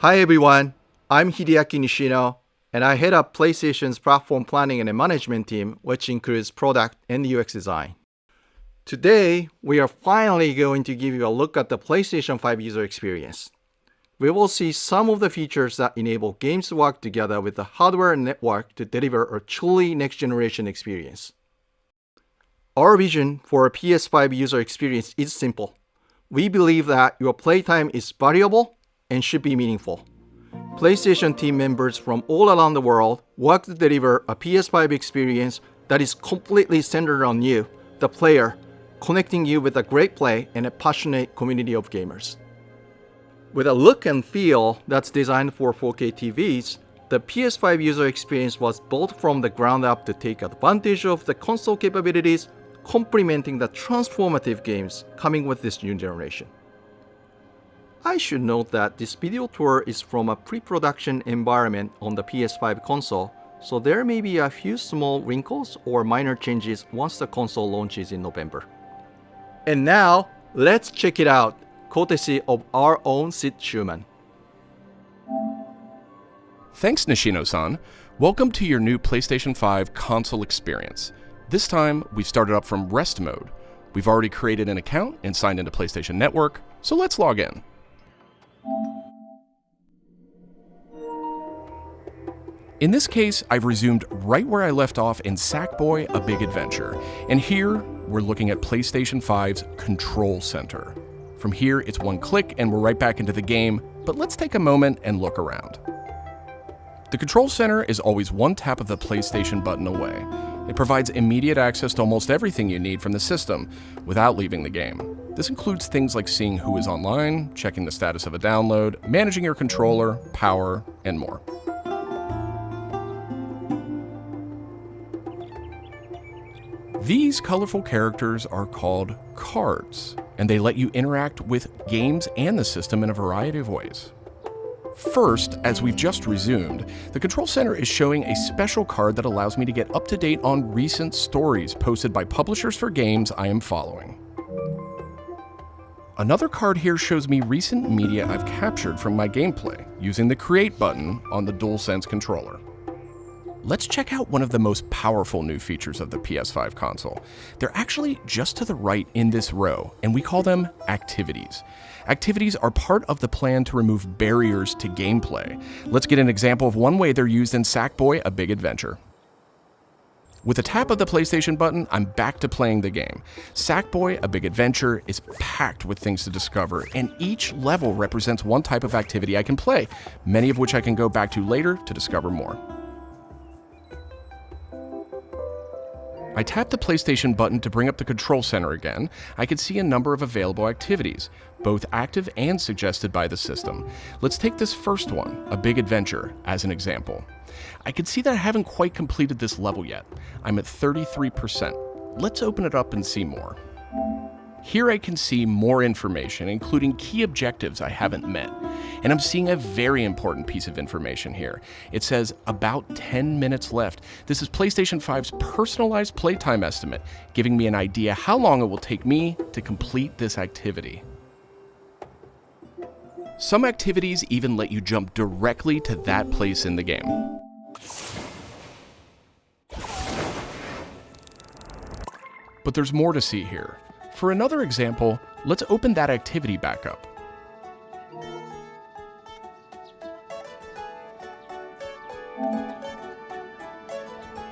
Hi everyone, I'm Hideaki Nishino, and I head up PlayStation's platform planning and management team, which includes product and UX design. Today, we are finally going to give you a look at the PlayStation 5 user experience. We will see some of the features that enable games to work together with the hardware and network to deliver a truly next-generation experience. Our vision for a PS5 user experience is simple. We believe that your playtime is valuable and should be meaningful. PlayStation team members from all around the world work to deliver a PS5 experience that is completely centered on you, the player, connecting you with a great play and a passionate community of gamers. With a look and feel that's designed for 4K TVs, the PS5 user experience was built from the ground up to take advantage of the console capabilities, complementing the transformative games coming with this new generation. I should note that this video tour is from a pre-production environment on the PS5 console, so there may be a few small wrinkles or minor changes once the console launches in November. And now, let's check it out, courtesy of our own Sid Schumann. Thanks, Nishino-san. Welcome to your new PlayStation 5 console experience. This time, we've started up from rest mode. We've already created an account and signed into PlayStation Network, so let's log in. In this case, I've resumed right where I left off in Sackboy: A Big Adventure, and here we're looking at PlayStation 5's Control Center. From here, it's one click and we're right back into the game, but let's take a moment and look around. The Control Center is always one tap of the PlayStation button away. It provides immediate access to almost everything you need from the system without leaving the game. This includes things like seeing who is online, checking the status of a download, managing your controller, power, and more. These colorful characters are called cards, and they let you interact with games and the system in a variety of ways. First, as we've just resumed, the Control Center is showing a special card that allows me to get up to date on recent stories posted by publishers for games I am following. Another card here shows me recent media I've captured from my gameplay using the Create button on the DualSense controller. Let's check out one of the most powerful new features of the PS5 console. They're actually just to the right in this row, and we call them activities. Activities are part of the plan to remove barriers to gameplay. Let's get an example of one way they're used in Sackboy: A Big Adventure. With a tap of the PlayStation button, I'm back to playing the game. Sackboy: A Big Adventure is packed with things to discover, and each level represents one type of activity I can play, many of which I can go back to later to discover more. I tap the PlayStation button to bring up the Control Center again. I can see a number of available activities, both active and suggested by the system. Let's take this first one, A Big Adventure, as an example. I can see that I haven't quite completed this level yet. I'm at 33%. Let's open it up and see more. Here I can see more information, including key objectives I haven't met. And I'm seeing a very important piece of information here. It says about 10 minutes left. This is PlayStation 5's personalized playtime estimate, giving me an idea how long it will take me to complete this activity. Some activities even let you jump directly to that place in the game. But there's more to see here. For another example, let's open that activity back up.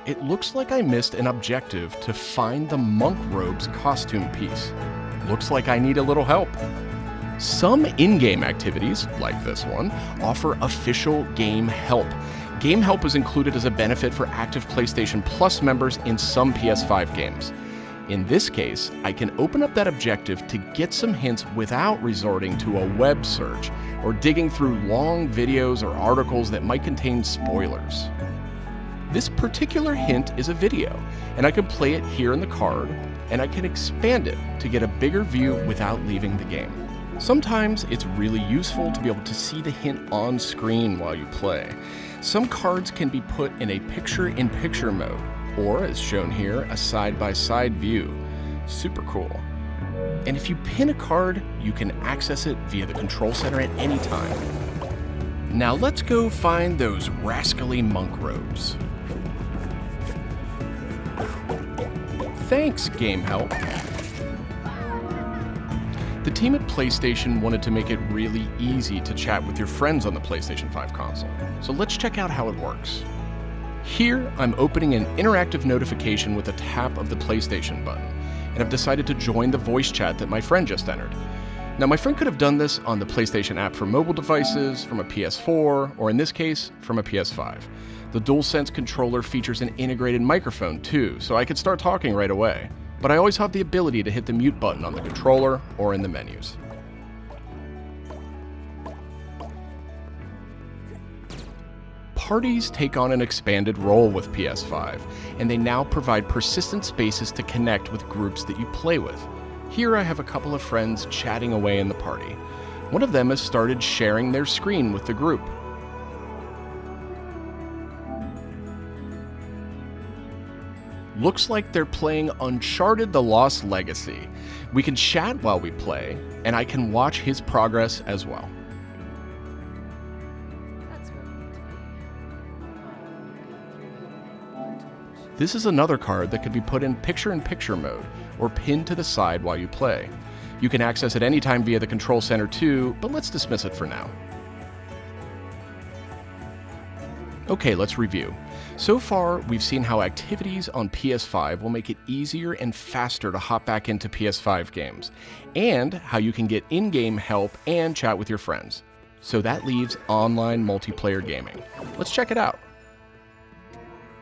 It looks like I missed an objective to find the monk robe's costume piece. Looks like I need a little help. Some in-game activities, like this one, offer official game help. Game help is included as a benefit for active PlayStation Plus members in some PS5 games. In this case, I can open up that objective to get some hints without resorting to a web search or digging through long videos or articles that might contain spoilers. This particular hint is a video, and I can play it here in the card, and I can expand it to get a bigger view without leaving the game. Sometimes it's really useful to be able to see the hint on screen while you play. Some cards can be put in a picture-in-picture mode, or as shown here, a side-by-side view. Super cool. And if you pin a card, you can access it via the Control Center at any time. Now let's go find those rascally monk robes. Thanks, Game Help. The team at PlayStation wanted to make it really easy to chat with your friends on the PlayStation 5 console, so let's check out how it works. Here, I'm opening an interactive notification with a tap of the PlayStation button, and I've decided to join the voice chat that my friend just entered. Now, my friend could have done this on the PlayStation app for mobile devices, from a PS4, or in this case, from a PS5. The DualSense controller features an integrated microphone too, so I could start talking right away. But I always have the ability to hit the mute button on the controller or in the menus. Parties take on an expanded role with PS5, and they now provide persistent spaces to connect with groups that you play with. Here I have a couple of friends chatting away in the party. One of them has started sharing their screen with the group. Looks like they're playing Uncharted: The Lost Legacy. We can chat while we play, and I can watch his progress as well. This is another card that could be put in picture-in-picture mode, or pinned to the side while you play. You can access it anytime via the control center too, but let's dismiss it for now. Okay, let's review. So far, we've seen how activities on PS5 will make it easier and faster to hop back into PS5 games, and how you can get in-game help and chat with your friends. So that leaves online multiplayer gaming. Let's check it out.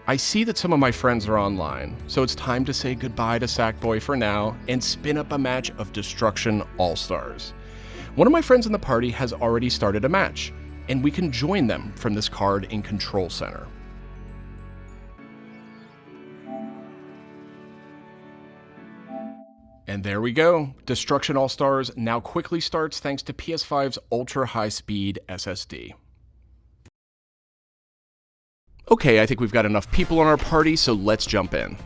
I see that some of my friends are online, so it's time to say goodbye to Sackboy for now and spin up a match of Destruction All-Stars. One of my friends in the party has already started a match, and we can join them from this card in Control Center. And there we go. Destruction All-Stars now quickly starts thanks to PS5's ultra-high-speed SSD. Okay, I think we've got enough people on our party, so let's jump in.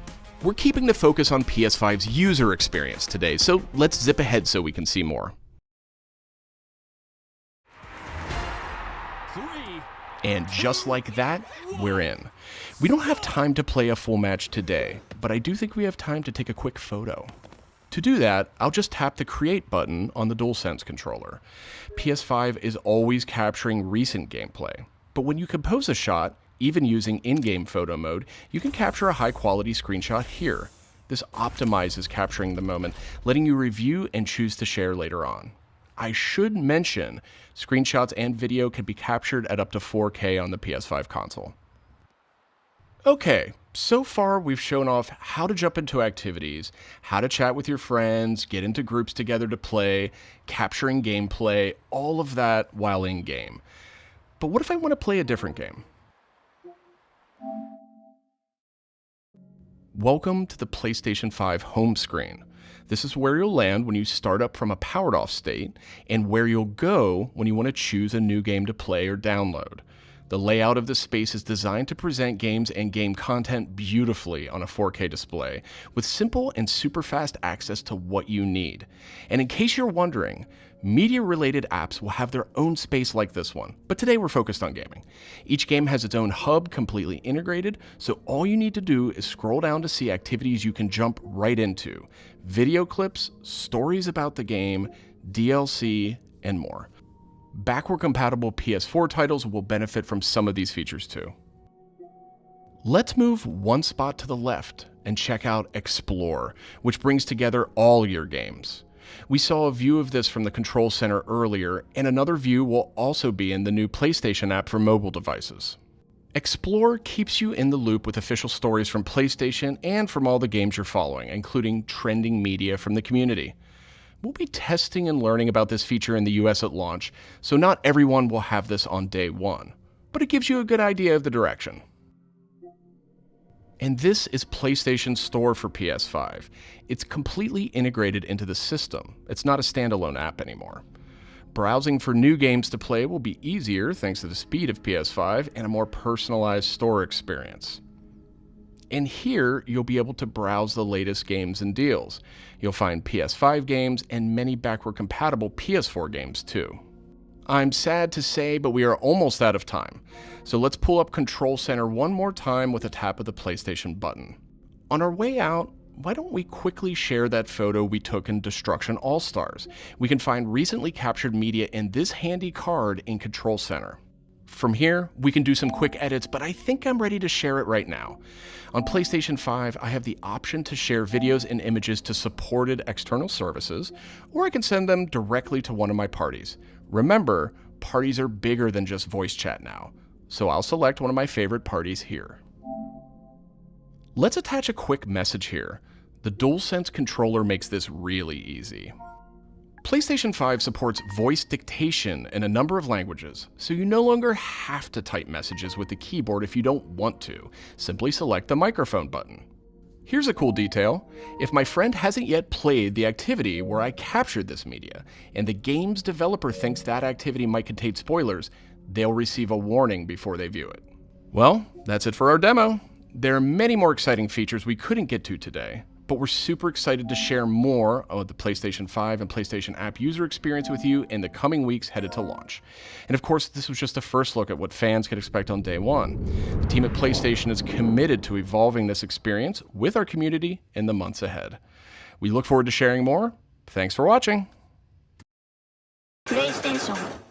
We're keeping the focus on PS5's user experience today, so let's zip ahead so we can see more. And just like that, we're in. We don't have time to play a full match today, but I do think we have time to take a quick photo. To do that, I'll just tap the Create button on the DualSense controller. PS5 is always capturing recent gameplay, but when you compose a shot, even using in-game photo mode, you can capture a high-quality screenshot here. This optimizes capturing the moment, letting you review and choose to share later on. I should mention, screenshots and video can be captured at up to 4K on the PS5 console. Okay, so far we've shown off how to jump into activities, how to chat with your friends, get into groups together to play, capturing gameplay, all of that while in-game. But what if I want to play a different game? Welcome to the PlayStation 5 home screen. This is where you'll land when you start up from a powered off state, and where you'll go when you want to choose a new game to play or download. The layout of this space is designed to present games and game content beautifully on a 4K display, with simple and super fast access to what you need. And in case you're wondering, media-related apps will have their own space like this one, but today we're focused on gaming. Each game has its own hub completely integrated, so all you need to do is scroll down to see activities you can jump right into. Video clips, stories about the game, DLC, and more. Backward-compatible PS4 titles will benefit from some of these features too. Let's move one spot to the left and check out Explore, which brings together all your games. We saw a view of this from the Control Center earlier, and another view will also be in the new PlayStation app for mobile devices. Explore keeps you in the loop with official stories from PlayStation and from all the games you're following, including trending media from the community. We'll be testing and learning about this feature in the US at launch, so not everyone will have this on day one, but it gives you a good idea of the direction. And this is PlayStation's store for PS5. It's completely integrated into the system. It's not a standalone app anymore. Browsing for new games to play will be easier thanks to the speed of PS5 and a more personalized store experience. And here, you'll be able to browse the latest games and deals. You'll find PS5 games and many backward-compatible PS4 games too. I'm sad to say, but we are almost out of time. So let's pull up Control Center one more time with a tap of the PlayStation button. On our way out, why don't we quickly share that photo we took in Destruction All-Stars? We can find recently captured media in this handy card in Control Center. From here, we can do some quick edits, but I think I'm ready to share it right now. On PlayStation 5, I have the option to share videos and images to supported external services, or I can send them directly to one of my parties. Remember, parties are bigger than just voice chat now, so I'll select one of my favorite parties here. Let's attach a quick message here. The DualSense controller makes this really easy. PlayStation 5 supports voice dictation in a number of languages, so you no longer have to type messages with the keyboard if you don't want to. Simply select the microphone button. Here's a cool detail. If my friend hasn't yet played the activity where I captured this media, and the game's developer thinks that activity might contain spoilers, they'll receive a warning before they view it. Well, that's it for our demo. There are many more exciting features we couldn't get to today, but we're super excited to share more of the PlayStation 5 and PlayStation app user experience with you in the coming weeks headed to launch. And of course, this was just a first look at what fans could expect on day one. The team at PlayStation is committed to evolving this experience with our community in the months ahead. We look forward to sharing more. Thanks for watching. PlayStation